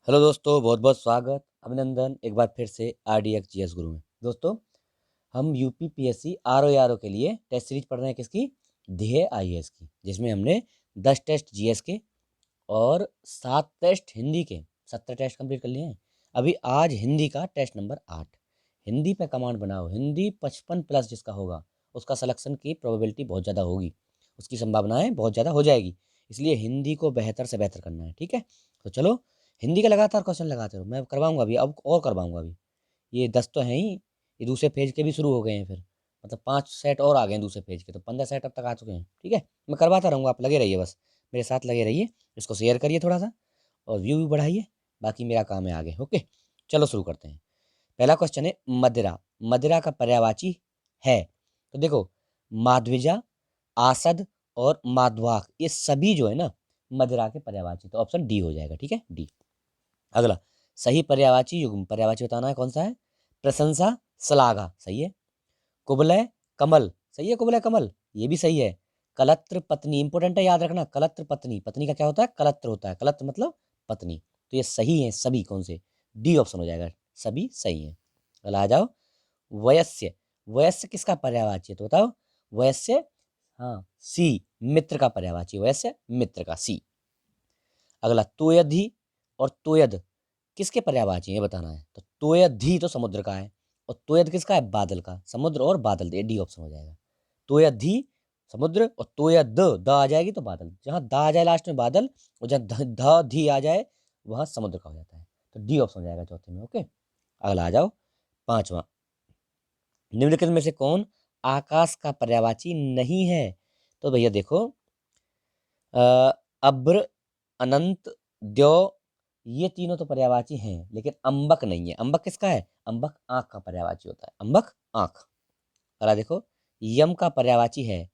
Hello दोस्तों, बहुत बहुत स्वागत, अभिनंदन एक बार फिर से RDX GS गुरु में। दोस्तों, हम UPPSC RO के लिए टेस्ट सीरीज पढ़ रहे हैं किसकी? ध्येय IAS की, जिसमें हमने 10 टेस्ट GS के और 7 टेस्ट हिंदी के 17 टेस्ट कंप्लीट कर लिए हैं। अभी आज हिंदी का टेस्ट नंबर 8। हिंदी पे कमांड बनाओ। हिंदी 55+ जिसका होगा उसका सिलेक्शन की प्रोबेबिलिटी बहुत ज़्यादा होगी, उसकी संभावनाएं बहुत ज़्यादा हो जाएगी। इसलिए हिंदी को बेहतर से बेहतर करना है, ठीक है? तो चलो हिंदी का लगातार क्वेश्चन लगाते रहो। मैं करवाऊंगा अभी, अब और करवाऊंगा अभी। ये 10 तो हैं ही, ये दूसरे पेज के भी शुरू हो गए हैं फिर। मतलब 5 सेट और आ गए हैं दूसरे पेज के, तो 15 सेट अब तक आ चुके हैं, ठीक है? मैं करवाता रहूँगा, आप लगे रहिए, बस मेरे साथ लगे रहिए। इसको शेयर करिए थोड़ा सा और व्यू भी बढ़ाइए। बाकी मेरा काम है आगे, ओके? चलो शुरू करते हैं। पहला क्वेश्चन है मदिरा। मदिरा का पर्यायवाची है, तो देखो, माध्विजा, आसद और माध्वाक, ये सभी जो है ना मदिरा के पर्यायवाची, तो ऑप्शन डी हो जाएगा, ठीक है? डी। अगला, सही पर्यायवाची युग्म, पर्यायवाची बताना है कौन सा है? प्रशंसा, श्लाघा, सही है। कुबलय, कमल, सही है। कुबलय कमल, ये भी सही है। कलत्र पत्नी, इंपोर्टेंट है, याद रखना। कलत्र पत्नी, पत्नी का क्या होता है? कलत्र होता है। कलत्र मतलब पत्नी। तो ये सही है सभी, कौन से? डी ऑप्शन हो जाएगा, सभी सही है। अगला आ जाओ, वयस्य। वयस्य किसका पर्यायवाची है तो बताओ? वयस्य, हाँ, सी, मित्र का पर्यायवाची। वयस्य मित्र का, सी। अगला, तोयधि और तोयद किसके पर्यायवाची है बताना है। तो तोयधि तो समुद्र का है, और तोयद किसका है? बादल का। समुद्र और बादल, ये डी ऑप्शन हो जाएगा। तोयधि समुद्र, और तोयद द आ जाएगी तो बादल। जहां द आ जाए लास्ट में बादल, और जहां ध धी आ जाए वहां समुद्र का हो जाता है। तो डी ऑप्शन हो जाएगा चौथे में, ओके? अगला आ जाओ, पांचवा। निम्नलिखित में से कौन आकाश का पर्यायवाची नहीं है? तो भैया देखो, अभ्र, अनंत, द्यो, ये तीनों तो पर्यायवाची हैं, लेकिन अंबक नहीं है। अंबक किसका है? अंबक आंख का पर्यायवाची होता है। अंबक आंख। अगला देखो, यम का पर्यायवाची है,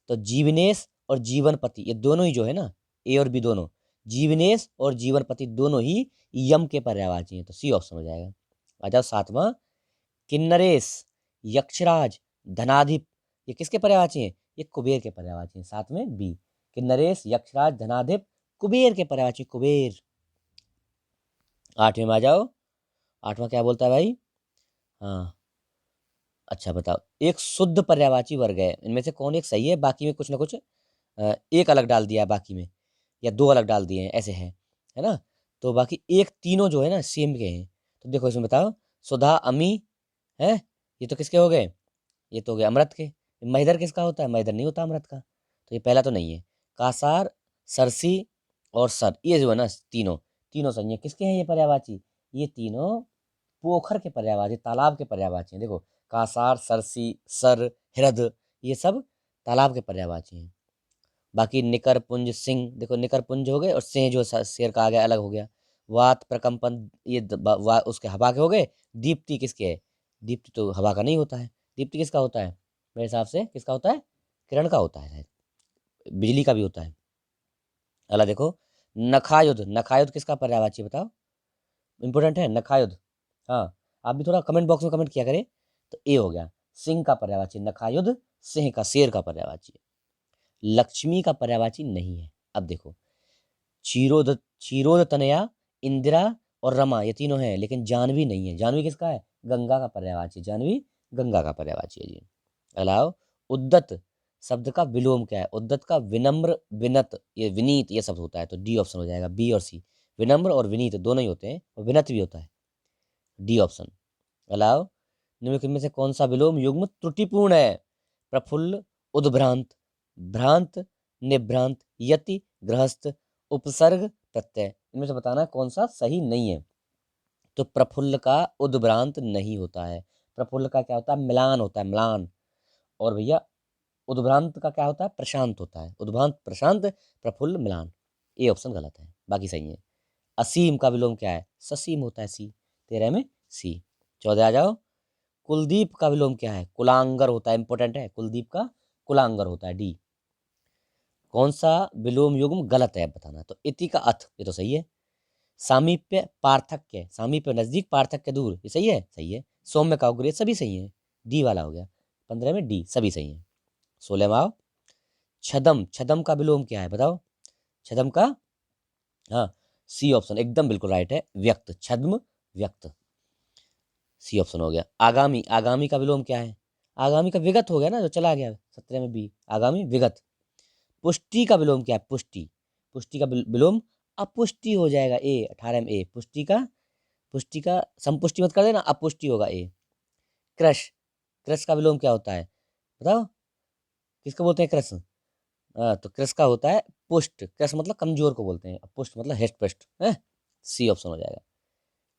तो जीवनेश और जीवनपति, ये दोनों ही जो है ना, ए और बी दोनों, जीवनेश और जीवनपति दोनों ही यम के पर्यायवाची हैं, तो सी ऑप्शन हो जाएगा। आ जाओ सातवां, किन्नरेश, यक्षराज, धनाधिप, ये किसके पर्यायवाची हैं? ये कुबेर के पर्यायवाची हैं। साथ में बी, किन्नरेश, यक्षराज, धनाधिप, कुबेर के पर्यायवाची, कुबेर। आठवें में आ जाओ। आठवां क्या बोलता है भाई? हाँ, अच्छा बताओ। एक शुद्ध पर्यायवाची वर्ग है, इनमें से कौन एक सही है? बाकी में कुछ ना कुछ एक अलग डाल दिया है बाकी में, या दो अलग डाल दिए हैं, ऐसे है ना? तो बाकी एक, तीनों जो है ना सेम के हैं। तो देखो इसमें बताओ, सुधा, अमी है, ये तो किसके हो गए? ये तो हो गए अमृत के। महिधर किसका होता है? महिधर नहीं होता अमृत का, तो ये पहला तो नहीं है। कासार, सरसी और सर, ये जो है ना तीनों, तीनों सही है। किसके हैं ये पर्यायवाची? ये तीनों पोखर के पर्यायवाची, तालाब के पर्यायवाची हैं। देखो, कासार, सरसी, सर, हृद, ये सब तालाब के पर्यायवाची हैं। बाकी निकर, पुंज, सिंह, देखो निकर पुंज हो गए, और सिंह जो शेर का आ गया अलग हो गया। वात, प्रकंपन, ये उसके हवा के हो गए। दीप्ति किसके है? दीप्ति तो हवा का नहीं होता है। दीप्ति किसका होता है? मेरे हिसाब से किसका होता है? किरण का होता है शायद, बिजली का भी होता है। अगला देखो, नखायुध। नखायुध किसका पर्यायवाची है बताओ? इंपोर्टेंट है नखायुध। हाँ, आप भी थोड़ा कमेंट बॉक्स में कमेंट किया करें। तो ए हो गया, सिंह का पर्यायवाची नखायुध, सिंह का, शेर का पर्यायवाची है। लक्ष्मी का पर्यायवाची नहीं है। अब देखो, क्षीरोद, क्षीरोद तनया, इंदिरा और रमा, ये तीनों हैं, लेकिन जानवी नहीं है। जानवी किसका है? गंगा का पर्यायवाची। जानवी गंगा का पर्यायवाची है जी। अलाओ, उद्दत शब्द का विलोम क्या है? उद्दत का विनम्र, विनत, ये विनीत, ये शब्द होता है, तो डी ऑप्शन हो जाएगा, बी और सी। विनम्र और विनीत दोनों ही होते हैं, और विनत भी होता है, डी ऑप्शन। अलाओ, निम्नलिखित में से कौन सा विलोम युग्म त्रुटिपूर्ण है? प्रफुल्ल, उद्भ्रांत, भ्रांत, निभ्रांत, यति, गृहस्थ, उपसर्ग, प्रत्यय, इनमें से बताना है कौन सा सही नहीं है। तो प्रफुल्ल का उद्भ्रांत नहीं होता है। प्रफुल्ल का क्या होता है? मिलान होता है, मिलान। और भैया उद्भ्रांत का क्या होता है? प्रशांत होता है। उद्भ्रांत प्रशांत, प्रफुल्ल मिलान। ये ऑप्शन गलत है, बाकी सही है। असीम का विलोम क्या है? ससीम होता है, सी। 13 में सी। 14 आ जाओ, कुलदीप का विलोम क्या है? कुलांगर होता है, इंपोर्टेंट है, कुलदीप का कुलांगर होता है, डी। कौन सा विलोम युग्म गलत है बताना। तो इति का अथ, ये तो सही है। सामीप्य, पार्थक्य, सामीप्य नजदीक, पार्थक्य दूर, ये सही है, सही है। सौम्य का उग्र, ये सभी सही है, डी वाला हो गया। 15 में डी, सभी सही है। 16 में आओ, छदम। छदम का विलोम क्या है बताओ? छदम का, हाँ, सी ऑप्शन एकदम बिल्कुल राइट है, व्यक्त, छद्म व्यक्त, सी ऑप्शन हो गया। आगामी, आगामी का विलोम क्या है? आगामी का विगत हो गया ना, जो चला गया 17 में बी, आगामी विगत। पुष्टि का विलोम क्या है? पुष्टि, पुष्टि का विलोम अपुष्टि हो जाएगा, ए 18 में ए, पुष्टि का संपुष्टि मत कर देना, अपुष्टि होगा ए। क्रश, क्रश का विलोम क्या होता है बताओ, किसको बोलते हैं क्रश? तो क्रश का होता है पुष्ट, क्रश मतलब कमजोर को बोलते हैं, पुष्ट मतलब हृष्ट पुष्ट है, सी ऑप्शन हो जाएगा।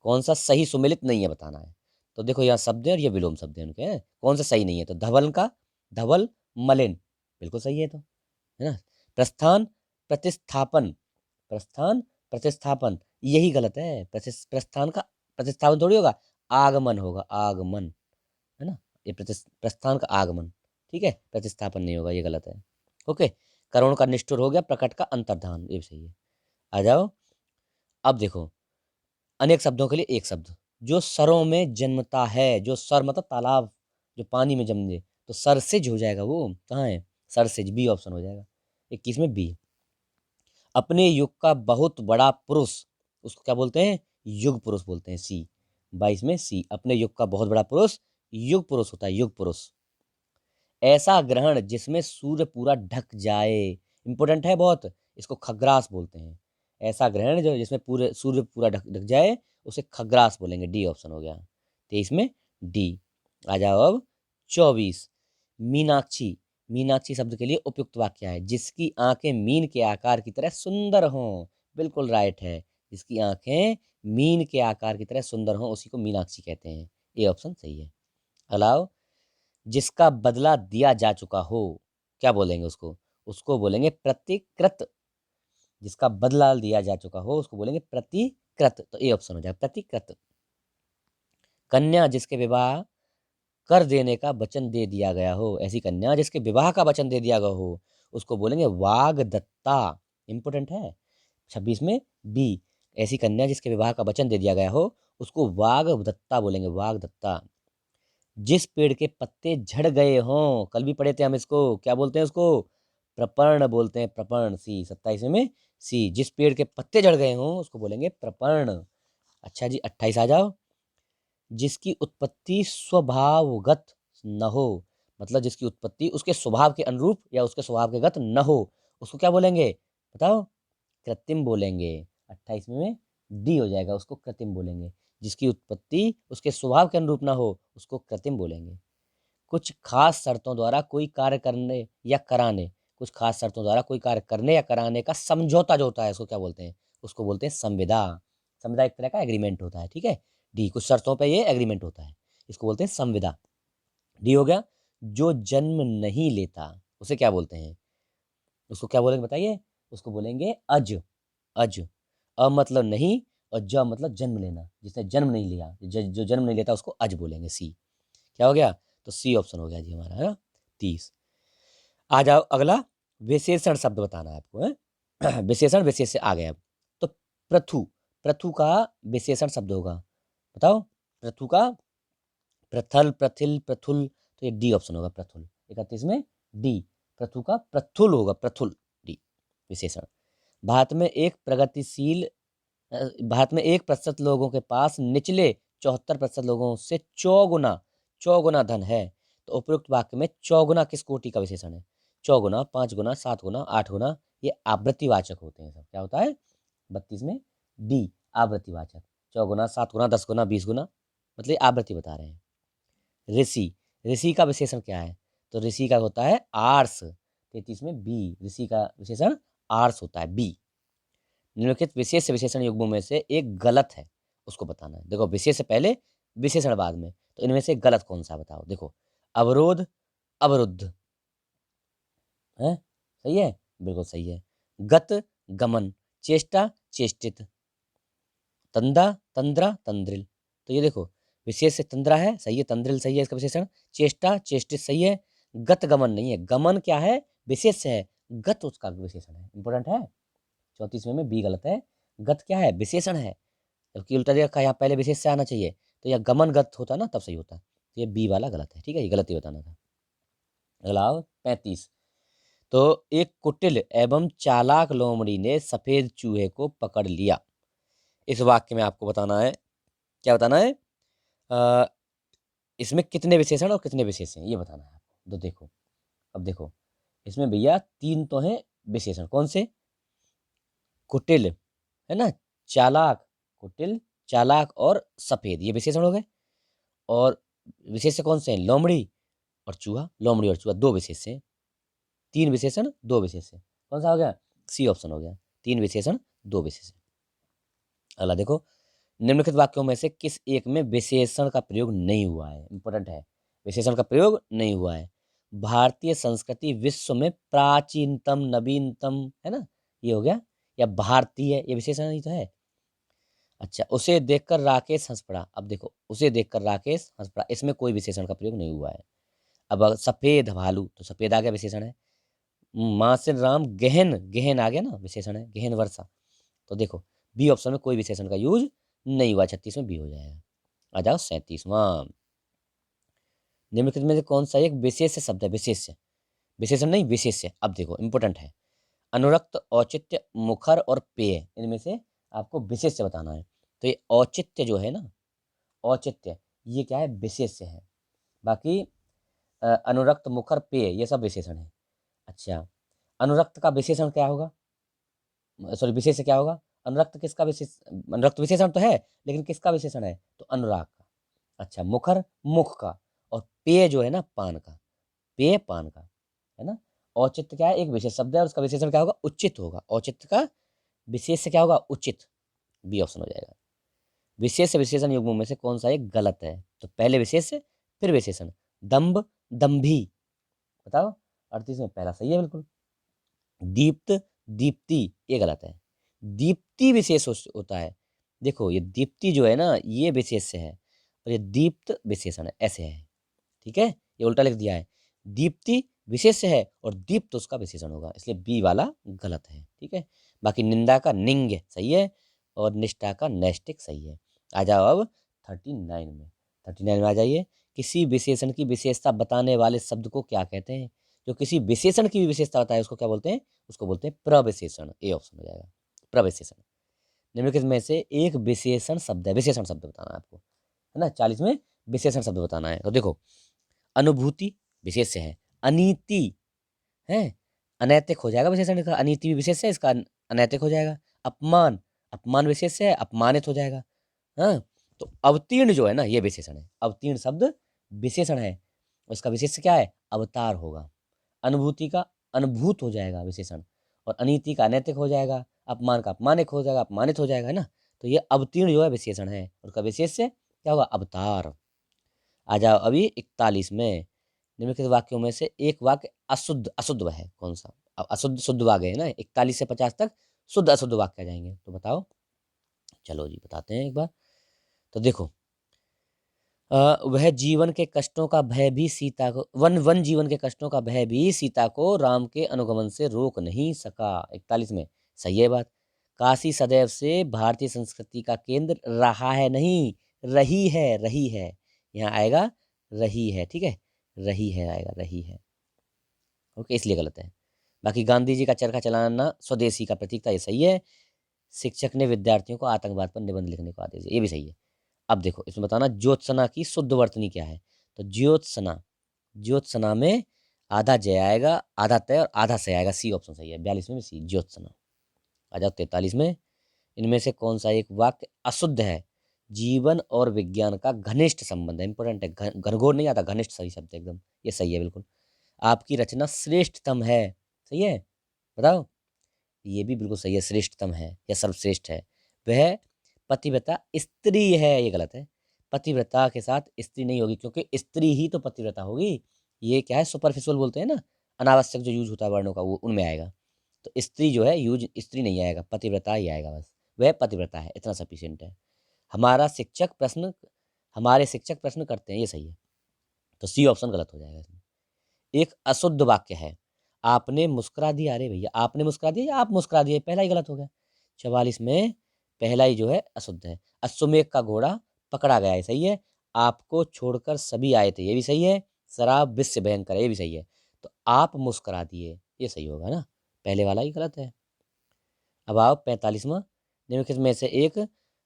कौन सा सही सुमेलित नहीं है बताना है। तो देखो यहाँ शब्द है और ये विलोम शब्द है उनके, हैं कौन सा सही नहीं है? तो धवल का धवल मलिन बिल्कुल सही है, तो है ना। प्रस्थान प्रतिस्थापन, प्रस्थान प्रतिस्थापन यही गलत है, प्रस्थान का प्रतिस्थापन थोड़ी होगा, आगमन होगा, आगमन, है ना। ये प्रस्थान का आगमन, ठीक है, प्रतिस्थापन नहीं होगा, ये गलत है। ओके, करुण का निष्ठुर हो गया, प्रकट का अंतर्धान, ये भी सही है। आ जाओ, अब देखो अनेक शब्दों के लिए एक शब्द, जो सरों में जन्मता है, जो सर मतलब तालाब, जो पानी में जन्मे, तो सरसिज हो जाएगा, वो कहाँ है? सरसिज, बी ऑप्शन हो जाएगा, 21 में बी। अपने युग का बहुत बड़ा पुरुष, उसको क्या बोलते हैं? युग पुरुष बोलते हैं, सी। 22 में सी, अपने युग का बहुत बड़ा पुरुष युग पुरुष होता है, युग पुरुष। ऐसा ग्रहण जिसमें सूर्य पूरा ढक जाए, इंपॉर्टेंट है बहुत, इसको खग्रास बोलते हैं। ऐसा ग्रहण जो जिसमें पूरे सूर्य पूरा ढक ढक जाए, उसे खग्रास बोलेंगे, डी ऑप्शन हो गया 23 में डी। आ जाओ अब 24, मीनाक्षी, मीनाक्षी शब्द के लिए उपयुक्त वाक्य है, जिसकी आंखें मीन के आकार की तरह सुंदर हों, बिल्कुल राइट है, जिसकी आंखें मीन के आकार की तरह सुंदर हों उसी को मीनाक्षी कहते हैं, ये ऑप्शन सही है। अलाव, जिसका बदला दिया जा चुका हो, क्या बोलेंगे उसको? उसको बोलेंगे प्रतिकृत, जिसका बदला दिया जा चुका हो उसको बोलेंगे प्रतिकृत, तो ए ऑप्शन हो जाएगा, प्रतिकृत। कन्या जिसके विवाह कर देने का वचन दे दिया गया हो, ऐसी कन्या जिसके विवाह का वचन दे दिया गया हो, उसको बोलेंगे वागदत्ता, इंपोर्टेंट है। 26 में बी, ऐसी कन्या जिसके विवाह का वचन दे दिया गया हो उसको वागदत्ता बोलेंगे, वागदत्ता। जिस पेड़ के पत्ते झड़ गए हों, कल भी पढ़े थे हम इसको, क्या बोलते हैं उसको? प्रपर्ण बोलते हैं, प्रपर्ण, सी 27 में सी, जिस पेड़ के पत्ते झड़ गए हों उसको बोलेंगे प्रपर्ण। अच्छा जी 28 आ जाओ, जिसकी उत्पत्ति स्वभावगत न हो, मतलब जिसकी उत्पत्ति उसके स्वभाव के अनुरूप या उसके स्वभाव के गत न हो, उसको क्या बोलेंगे बताओ? कृत्रिम बोलेंगे, 28 में डी हो जाएगा, उसको कृत्रिम बोलेंगे। जिसकी उत्पत्ति उसके स्वभाव के अनुरूप ना हो उसको कृत्रिम बोलेंगे। कुछ खास शर्तों द्वारा कोई कार्य करने या कराने, कुछ खास शर्तों द्वारा कोई कार्य करने या कराने का समझौता जो होता है उसको क्या बोलते हैं? उसको बोलते हैं संविदा। संविदा एक तरह का एग्रीमेंट होता है, ठीक है। डी, कुछ शर्तों पे ये एग्रीमेंट होता है, इसको बोलते हैं संविदा, डी हो गया। जो जन्म नहीं लेता उसे क्या बोलते हैं? उसको क्या बोलेंगे बताइए? उसको बोलेंगे अज, अज, अ मतलब नहीं और ज मतलब जन्म लेना, जिसने जन्म नहीं लिया, जो जन्म नहीं लेता उसको अज बोलेंगे, सी। क्या हो गया? तो सी ऑप्शन हो गया जी हमारा, है ना 30। आ जाओ अगला, विशेषण शब्द बताना है आपको, है विशेषण, विशेष से आ गया अब। तो प्रथु, प्रथु का विशेषण शब्द होगा, बताओ? प्रथु का प्रथल, प्रथिल, प्रथुल, तो ये डी ऑप्शन होगा, प्रथुल, 31 में डी, प्रथु का प्रथुल होगा, प्रथुल, डी विशेषण। भारत में एक प्रगतिशील भारत में 1% लोगों के पास निचले 74% लोगों से चौगुना, चौगुना धन है, तो उपयुक्त वाक्य में चौगुना किस कोटि का विशेषण है? चौगुना, 5 गुना, 7 गुना, 8 गुना, ये आवृत्तिवाचक होते हैं सब, क्या होता है? 32 में डी, आवृत्तिवाचक। चौगुना, 7 गुना, 10 गुना, 20 गुना, मतलब ये आवृत्ति बता रहे हैं। ऋषि, ऋषि का विशेषण क्या है? तो ऋषि का होता है आर्स, 33 में बी, ऋषि का विशेषण आर्स होता है, बी। निम्नलिखित विशेष से विशेषण युग्मों में से एक गलत है, उसको बताना है। देखो विशेष से पहले विशेषण बाद में, तो इनमें से गलत कौन सा बताओ? देखो, अवरोध, अवरुद्ध, है सही है, बिल्कुल सही है। गत, गमन, चेष्टा, चेष्टित, तंदा, तंद्रा, तंद्रिल, तो ये देखो विशेष से तंद्रा है, सही है, तंद्रिल सही है इसका विशेषण, चेष्टा, चेष्टित सही है, गत गमन नहीं है, गमन क्या है? विशेष से है, गत उसका विशेषण है, इंपॉर्टेंट है। 34वें में बी गलत है, गत क्या है? विशेषण है, जबकि उल्टा देखा यहाँ पहले विशेष से आना चाहिए, तो यह गमन गत होता ना तब सही होता, तो ये बी वाला गलत है, ठीक है, ये गलत ही बताना था। अगला 35, तो एक कुटिल एवं चालाक लोमड़ी ने सफेद चूहे को पकड़ लिया, इस वाक्य में आपको बताना है, क्या बताना है, अ, इसमें कितने विशेषण और कितने विशेष हैं ये बताना है आपको। तो देखो, अब देखो, इसमें भैया 3 तो हैं विशेषण, कौन से? कुटिल, है ना, चालाक, कुटिल, चालाक और सफेद, ये विशेषण हो गए। और विशेष्य कौन से हैं? लोमड़ी और चूहा, लोमड़ी और चूहा 2 विशेष्य हैं। 3 विशेषण 2 विशेष्य, कौन सा हो गया? सी ऑप्शन हो गया, 3 विशेषण 2 विशेष्य। अगला देखो, निम्नलिखित वाक्यों में से किस एक में विशेषण का प्रयोग नहीं हुआ है? इंपॉर्टेंट है, विशेषण का प्रयोग नहीं हुआ है। भारतीय संस्कृति विश्व में प्राचीनतम, नवीनतम, है ना, ये हो गया। या भारतीय, ये विशेषण ही तो है। अच्छा, उसे देखकर राकेश हंस पड़ा। अब देखो, उसे देखकर राकेश हंस पड़ा, इसमें कोई विशेषण का प्रयोग नहीं हुआ है। अब सफेद भालू, तो सफेद आ गया, विशेषण है। मासिन राम गहन, गहन आ गया ना, विशेषण है, गहन वर्षा। तो देखो, बी ऑप्शन में कोई विशेषण का यूज नहीं हुआ, 36 में बी हो जाएगा। आ जाओ 37वां, निम्नलिखित में से कौन सा एक विशेष शब्द है? विशेष, विशेषण नहीं, विशेष। अब देखो, इंपोर्टेंट है, अनुरक्त, औचित्य, मुखर और पेय, इनमें से आपको विशेष बताना है। तो ये औचित्य जो है ना, औचित्य, ये क्या है? विशेष है। बाकी अनुरक्त, मुखर, पेय, ये सब विशेषण है। अच्छा, अनुरक्त का विशेषण क्या होगा? सॉरी, विशेष क्या होगा? अनुरक्त किसका विशेष? अनुरक्त विशेषण तो है, लेकिन किसका विशेषण है? तो अनुराग का। अच्छा, मुखर, मुख का। और पेय जो है ना, पान का, पेय पान का, है ना। औचित्य क्या है? एक विशेष शब्द है और उसका विशेषण क्या होगा? उचित होगा। औचित्य का विशेष से क्या होगा? उचित, बी ऑप्शन हो जाएगा। विशेष विशेषण युग्मों में से कौन सा एक गलत है? तो पहले विशेष फिर विशेषण। दम्भ, दम्भी, बताओ। 38 में पहला सही है बिल्कुल। दीप्त, दीप्ति, ये गलत है। दीप्ति विशेष होता है। देखो, ये दीप्ति जो है ना, ये विशेष है, और ये दीप्त विशेषण है, ऐसे है। ठीक है, ये उल्टा लिख दिया है। दीप्ति विशेष है और दीप्त उसका विशेषण होगा, इसलिए बी वाला गलत है। ठीक है, बाकी निंदा का निंग सही है और निष्ठा का नैष्टिक सही है। आ जाओ अब 39 में। 39 में आ जाइए। किसी विशेषण की विशेषता बताने वाले शब्द को क्या कहते हैं? जो किसी विशेषण की भी विशेषता बताए उसको क्या बोलते हैं? उसको बोलते हैं प्रविशेषण, ए ऑप्शन हो जाएगा, प्रविशेषण। निम्नलिखित में से एक विशेषण शब्द है, विशेषण शब्द बताना है आपको, है ना। 40 में विशेषण शब्द बताना है। तो देखो, अनुभूति विशेष है, अनीति है, अनैतिक हो जाएगा विशेषण इसका, अनीति भी विशेष है, इसका अनैतिक हो जाएगा। अपमान, अपमान विशेष है, अपमानित हो जाएगा। हाँ, तो अवतीर्ण जो है ना, ये विशेषण है, अवतीर्ण शब्द विशेषण है, उसका विशेष क्या है? अवतार होगा। अनुभूति का अनुभूत हो जाएगा विशेषण, और अनीति का अनैतिक हो जाएगा, अपमान का अपमानित हो जाएगा, अपमानित हो जाएगा, है ना। तो ये अवतीर्ण जो है विशेषण है, उसका विशेष से क्या होगा? अवतार। आ जाओ अभी 41 में। निम्नलिखित वाक्यों में से एक वाक्य अशुद्ध, अशुद्ध है कौन सा? अब अशुद्ध शुद्ध वाक्य है ना, 41 से 50 तक शुद्ध अशुद्ध वाक्य आ जाएंगे, तो बताओ। चलो जी, बताते हैं एक बार। तो देखो, वह जीवन के कष्टों का भय भी सीता को, वन वन जीवन के कष्टों का भय भी सीता को राम के अनुगमन से रोक नहीं सका, 41 में सही है बात। काशी सदैव से भारतीय संस्कृति का केंद्र रहा है, नहीं रही है, रही है, यहाँ आएगा रही है, ठीक है, रही है आएगा, रही है। ओके, इसलिए गलत है। बाकी गांधी जी का चरखा चलाना स्वदेशी का प्रतीक था, ये सही है। शिक्षक ने विद्यार्थियों को आतंकवाद पर निबंध लिखने को आदेश दिया, ये भी सही है। अब देखो, इसमें बताना ज्योत्सना की शुद्ध वर्तनी क्या है? तो ज्योत्सना, ज्योत्सना में आधा जय आएगा, आधा तय और आधा सय आएगा, सी ऑप्शन सही है। 42 में भी सी, ज्योत्सना। आ जाओ 43 में। इनमें से कौन सा एक वाक्य अशुद्ध है? जीवन और विज्ञान का घनिष्ठ संबंध है, इंपॉर्टेंट है, घनघोर नहीं आता, घनिष्ठ सही शब्द है एकदम, ये सही है बिल्कुल। आपकी रचना श्रेष्ठतम है, सही है, बताओ। ये भी बिल्कुल सही है, श्रेष्ठतम है या सर्वश्रेष्ठ है। वह पतिव्रता स्त्री है, ये गलत है। पतिव्रता के साथ स्त्री नहीं होगी, क्योंकि स्त्री ही तो पतिव्रता होगी। ये क्या है? सुपरफिशुअल बोलते हैं ना, अनावश्यक जो यूज होता है वर्णों का, वो उनमें आएगा। तो स्त्री जो है यूज स्त्री नहीं आएगा, पतिव्रता ही आएगा बस। वह पतिव्रता है, इतना सफिशियंट है। हमारा शिक्षक प्रश्न, हमारे शिक्षक प्रश्न करते हैं, ये सही है। तो सी ऑप्शन गलत हो जाएगा इसमें। एक अशुद्ध वाक्य है, आपने मुस्कुरा दिया। अरे भैया, आपने मुस्कुरा दिया या आप मुस्कुरा दिए, पहला ही गलत हो गया। 44 में पहला ही जो है अशुद्ध है। अश्वमेध का घोड़ा पकड़ा गया है, सही है। आपको छोड़कर सभी आए थे, ये भी सही है। शराब विश्व भयंकर है, ये भी सही है। तो आप मुस्कुरा दिए, ये सही होगा ना, पहले वाला ही गलत है। अब आओ 45वां। निम्नलिखित में से एक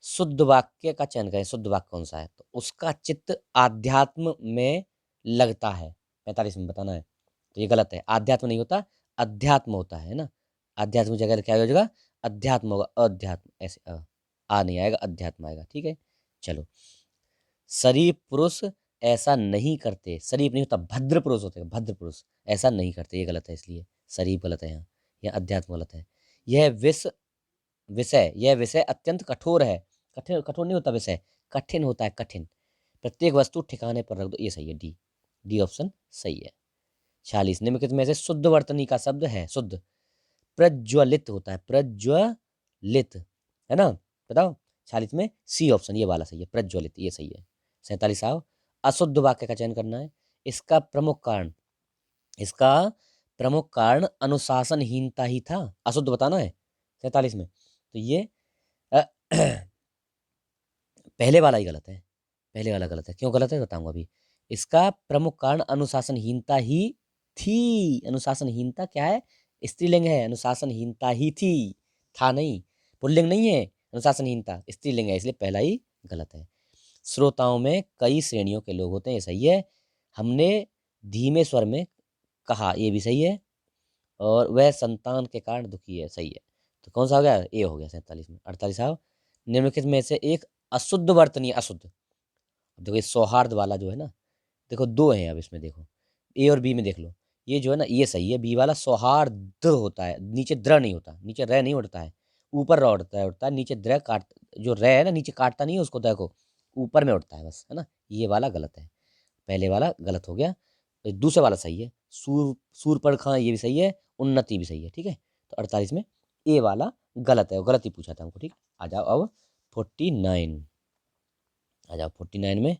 शुद्ध वाक्य का चयन करें। शुद्ध वाक्य कौन सा है? तो उसका चित्त आध्यात्म में लगता है। 45 में बताना है। तो ये गलत है, आध्यात्म नहीं होता, अध्यात्म होता है ना। आध्यात्म की जगह क्या हो जाएगा? अध्यात्म होगा, अध्यात्म ऐसे आ नहीं आएगा, अध्यात्म आएगा। ठीक है, चलो। शरीफ पुरुष ऐसा नहीं करते। शरीफ नहीं होता, भद्र पुरुष होते हैं। भद्र पुरुष ऐसा नहीं करते, ये गलत है, इसलिए शरीफ गलत है यहाँ। यह अध्यात्म गलत है। यह यह विषय अत्यंत कठोर है। कठिन कठोर नहीं होता विषय, कठिन होता है, कठिन। प्रत्येक वस्तु ठिकाने पर रख दो, ये सही है, डी। डी ऑप्शन सही है। 46 निम्नलिखित में से शुद्ध वर्तनी का शब्द है। शुद्ध प्रज्वलित होता है, प्रज्वलित, है ना? बताओ। 46 में सी ऑप्शन ये वाला सही है, प्रज्वलित, ये सही है। 47 आओ, अशुद्ध वाक्य का चयन करना है। इसका प्रमुख कारण, इसका प्रमुख कारण अनुशासनहीनता ही था। अशुद्ध बताना है 47 में। तो ये अ, पहले वाला ही गलत है। पहले वाला गलत है, क्यों गलत है बताऊंगा अभी। इसका प्रमुख कारण अनुशासनहीनता ही थी। अनुशासनहीनता क्या है? स्त्रीलिंग है, अनुशासनहीनता ही थी, था नहीं, पुल्लिंग नहीं है। अनुशासनहीनता स्त्रीलिंग है, इसलिए पहला ही गलत है। श्रोताओं में कई श्रेणियों के लोग होते हैं, ये सही है। हमने धीमे स्वर में कहा, ये भी सही है। और वह संतान के कारण दुखी है, सही है। तो कौन सा हो गया? ए हो गया 47 में। 48 आओ, निम्नलिखित में से एक अशुद्ध वर्तनी, अशुद्ध। देखो ये सौहार्द वाला जो है ना, देखो दो हैं अब इसमें, देखो ए और बी में देख लो। ये जो है ना, ये सही है, बी वाला सौहार्द होता है, नीचे द्र नहीं होता, नीचे रह नहीं उड़ता है, ऊपर र उड़ता है, नीचे द्र काट, जो रह है ना नीचे काटता नहीं है उसको, देखो ऊपर में उड़ता है बस, है ना। ये वाला गलत है, पहले वाला गलत हो गया। तो दूसरे वाला सही है, सूर पर खां, ये भी सही है, उन्नति भी सही है। ठीक है, तो 48 में ए वाला गलत है, गलत ही पूछा था हमको। ठीक, आ जाओ अब 49, आ जाओ 49 में।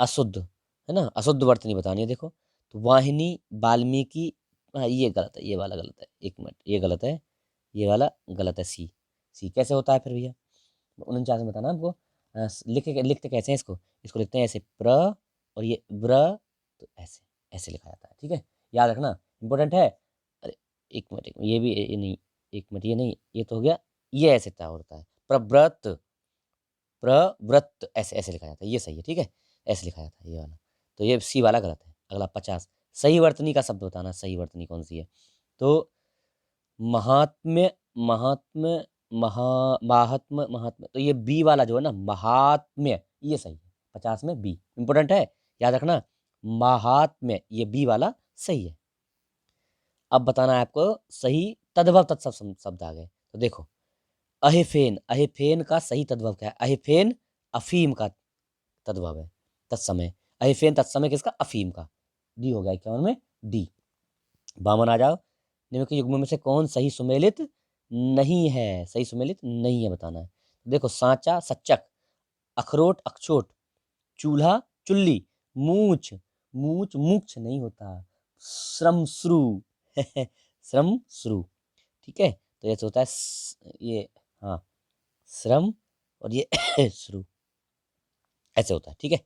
अशुद्ध, है ना, अशुद्ध वर्तनी बतानी है। देखो, तो वाहिनी, वाल्मीकि, हाँ ये गलत है, ये वाला गलत है, एक मिनट, ये गलत है, ये वाला गलत है। सी, सी कैसे होता है फिर भैया? 49 में बताना हमको। लिखते कैसे हैं इसको? इसको लिखते हैं ऐसे, प्र और ये ब्र, तो ऐसे ऐसे लिखा जाता है। ठीक है, याद रखना, इंपॉर्टेंट है। अरे एक मिनट, ये भी ये नहीं, एक मिनट, ये नहीं, ये तो हो गया, ये ऐसे क्या होता है? प्रव्रत, प्रवृत्त, ऐसे ऐसे लिखा जाता है, ये सही है। ठीक है, ऐसे लिखा जाता है ये वाला। तो ये सी वाला गलत है। अगला 50, सही वर्तनी का शब्द बताना, सही वर्तनी कौन सी है? तो महात्म्य, महात्म्य, महात्म्य, महात्म्य, तो ये बी वाला जो है ना, महात्म्य, ये सही है। 50 में बी इंपोर्टेंट है, याद रखना, महात्म्य, ये बी वाला सही है। अब बताना है आपको सही तद्भव तत्सम शब्द आ गए। तो देखो, अहिफेन, अहिफेन का सही तद्भव क्या है? अहिफेन अफीम का तद्भव है, तत्समय। अहिफेन तत्समय किसका? अफीम का। डी हो गया 51 में, डी। 52 आ जाओ, निम्न के युग्म में से कौन सही सुमेलित नहीं है? सही सुमेलित नहीं है, बताना है। देखो, सांचा सच्चक, अखरोट अखचोट, चूल्हा चुल्ली, मूछ मूछ मूछ नहीं होता, श्रमश्रु श्रमश्रु। ठीक है, तो ऐसे होता है ये, हाँ, श्रम और ये श्रु, ऐसे होता है। ठीक है,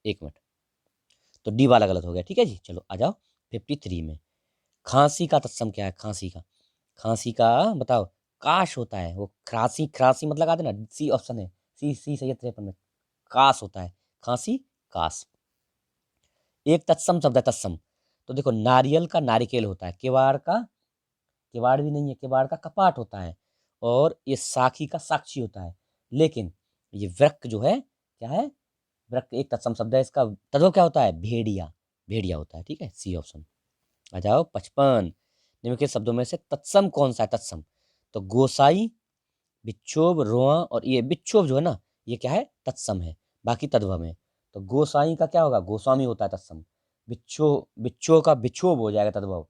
एक मिनट, तो डी वाला गलत हो गया। ठीक है जी, चलो आ जाओ 53 में। खांसी का तत्सम क्या है? खांसी का, खांसी का बताओ। काश होता है वो, खांसी, खांसी मतलब लगा देना, सी ऑप्शन है, सी सी सही है 53 में। काश होता है, खांसी, काश। एक तत्सम शब्द है, तत्सम। तो देखो, नारियल का नारिकेल होता है, किवाड़ का, किवाड़ भी नहीं है, किवाड़ का कपाट होता है, और ये साखी का साक्षी होता है। लेकिन ये वृक्क जो है, क्या है? वृक्क एक तत्सम शब्द है, इसका तद्भव क्या होता है? भेड़िया, भेड़िया होता है। ठीक है, सी ऑप्शन। आ जाओ 55, निम्नलिखित शब्दों में से तत्सम कौन सा है? तत्सम, तो गोसाई, बिच्छोभ, रोआ, और ये बिच्छोभ जो है ना, ये क्या है? तत्सम है, बाकी तद्भव है। तो गोसाई का क्या होगा? गोस्वामी होता है तत्सम। बिच्छो, बिच्छो का बिच्छोभ हो जाएगा तद्भव,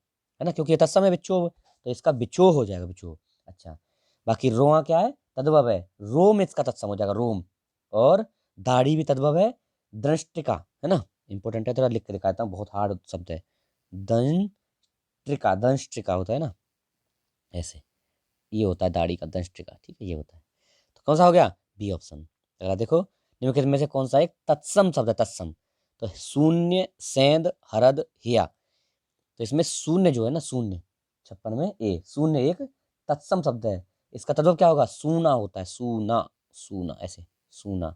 है ना, क्योंकि ये तत्सम है बिच्छोभ, तो इसका बिच्छोह हो जाएगा, बिच्छोह। अच्छा, बाकी रोआ क्या है? तद्भव है, रोम इसका तत्सम हो जाएगा, रोम। और दाढ़ी भी तद्भव है, दृष्टिका, है ना, इंपॉर्टेंट है, थोड़ा लिख के दिखाता हूँ, बहुत हार्ड शब्द है। दंष्ट्रिका, दंष्ट्रिका होता है ना, ऐसे, ये होता है दाढ़ी का, दंष्ट्रिका। ठीक है, ये होता है। तो कौन सा हो गया? B option. अगला देखो, निम्नलिखित में से कौन सा एक तत्सम शब्द है? तत्सम, तो शून्य, सेंध, हरद, हिया। तो इसमें शून्य जो है ना, शून्य, 56 में ए, शून्य एक तत्सम शब्द है। इसका तद्भव क्या होगा? सूना होता है, सूना, सूना ऐसे, सूना,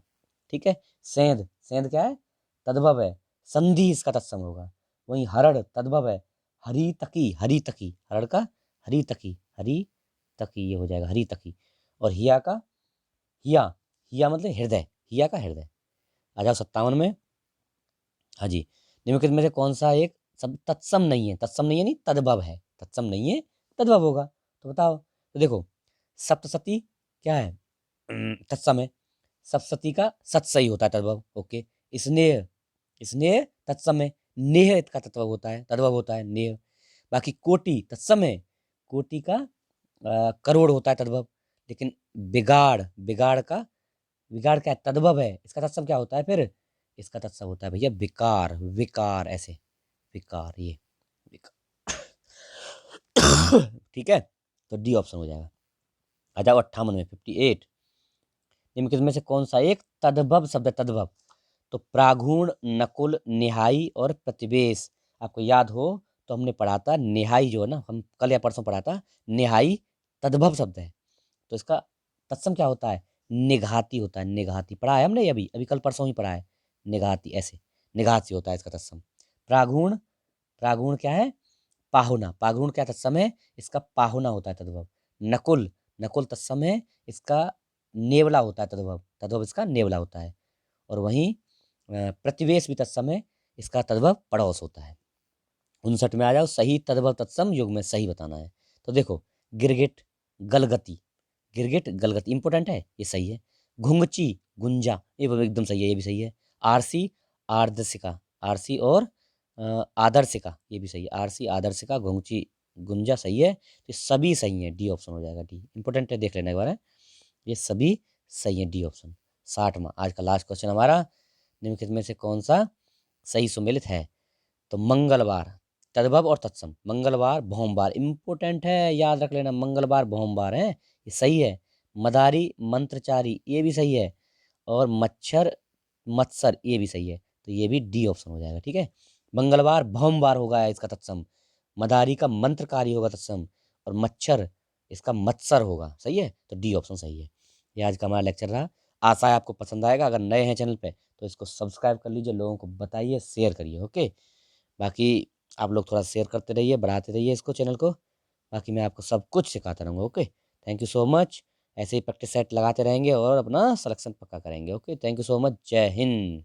ठीक है। सेंध, सेंध क्या है? तद्भव है, संधि इसका तत्सम होगा। वहीं हरड़ तद्भव है, हरितकी, हरितकी, हरड़ का हरितकी, हरितकी ये हो जाएगा, हरितकी। और हिया का हिया, हिया मतलब हृदय, हिया का हृदय। आ जाओ 57 में। हाँ जी, निम्नलिखित में से कौन सा एक शब्द तत्सम नहीं है? तत्सम नहीं है नहीं तद्भव है, तत्सम नहीं है तद्भव होगा, तो बताओ। तो देखो सप्तशती क्या है? तत्सम है। सप्तशती का सत सही होता है तद्भव, ओके। स्नेह, स्नेह तत्सम है। नेह इसका तत्व होता है, तद्भव होता है नेह। बाकी कोटि तत्सम है, कोटि का करोड़ होता है तद्भव। लेकिन बिगाड़, बिगाड़ का, विगाड़ क्या है? तद्भव है। इसका तत्सम क्या होता है फिर? इसका तत्सम होता है भैया विकार, विकार ऐसे, विकार ये, विकार। ठीक है, तो डी ऑप्शन हो जाएगा। आ जाओ 58 में, 58। निम्नलिखित में से कौन सा एक तद्भव शब्द है? तद्भव, तो प्रागुण, नकुल, निहाई और प्रतिवेश। आपको याद हो तो हमने पढ़ा था निहाई, जो है ना, हम कल या परसों पढ़ा था, निहाई तद्भव शब्द है। तो इसका तत्सम क्या होता है? निघाती होता है, निघाती पढ़ा है हमने, अभी अभी कल परसों ही पढ़ा है। निघाती ऐसे, निघात से होता है इसका तत्सम। प्रागुण, प्रागुण क्या है? पाहुना, पागुण क्या तत्सम है? इसका पाहुना होता है तद्भव। नकुल, नकुल तत्सम है, इसका नेवला होता है तद्भव, तद्भव इसका नेवला होता है। और वहीं प्रतिवेश भी तत्सम है, इसका तद्भव पड़ोस होता है। 59 में आ जाओ, सही तद्भव तत्सम युग में सही बताना है। तो देखो गिरगिट, गलगति, गिरगिट गलगति इंपॉर्टेंट है, ये सही है। घुंगची, गुंजा, ये एकदम सही है, ये भी सही है। आरसी, आर्दसिका, आरसी और आदर्शिका, ये भी सही है। आरसी, आदर्शिका, घुंगची, गुंजा सही है। तो सभी सही है, डी ऑप्शन हो जाएगा, डी इंपॉर्टेंट है, देख लेना एक बार है। ये सभी सही है, डी ऑप्शन। 60वां आज का लास्ट क्वेश्चन हमारा, निम्नलिखित में से कौन सा सही सुमेलित है? तो मंगलवार, तद्भव और तत्सम। मंगलवार भौमवार इंपॉर्टेंट है, याद रख लेना, मंगलवार भौमवार है, ये सही है। मदारी, मंत्रचारी, ये भी सही है। और मच्छर, मत्सर, ये भी सही है। तो ये भी डी ऑप्शन हो जाएगा, ठीक है। मंगलवार भौमवार होगा इसका तत्सम, मदारी का मंत्रकारी होगा तत्सम, और मच्छर इसका मत्सर होगा, सही है। तो डी ऑप्शन सही है। ये आज का हमारा लेक्चर रहा, आशा है आपको पसंद आएगा। अगर नए हैं चैनल पे तो इसको सब्सक्राइब कर लीजिए, लोगों को बताइए, शेयर करिए, ओके। बाकी आप लोग थोड़ा शेयर करते रहिए, बढ़ाते रहिए इसको, चैनल को। बाकी मैं आपको सब कुछ सिखाता रहूँगा, okay. Thank you so much. ऐसे ही प्रैक्टिस सेट लगाते रहेंगे और अपना सिलेक्शन पक्का करेंगे, okay. Thank you so much, जय हिंद।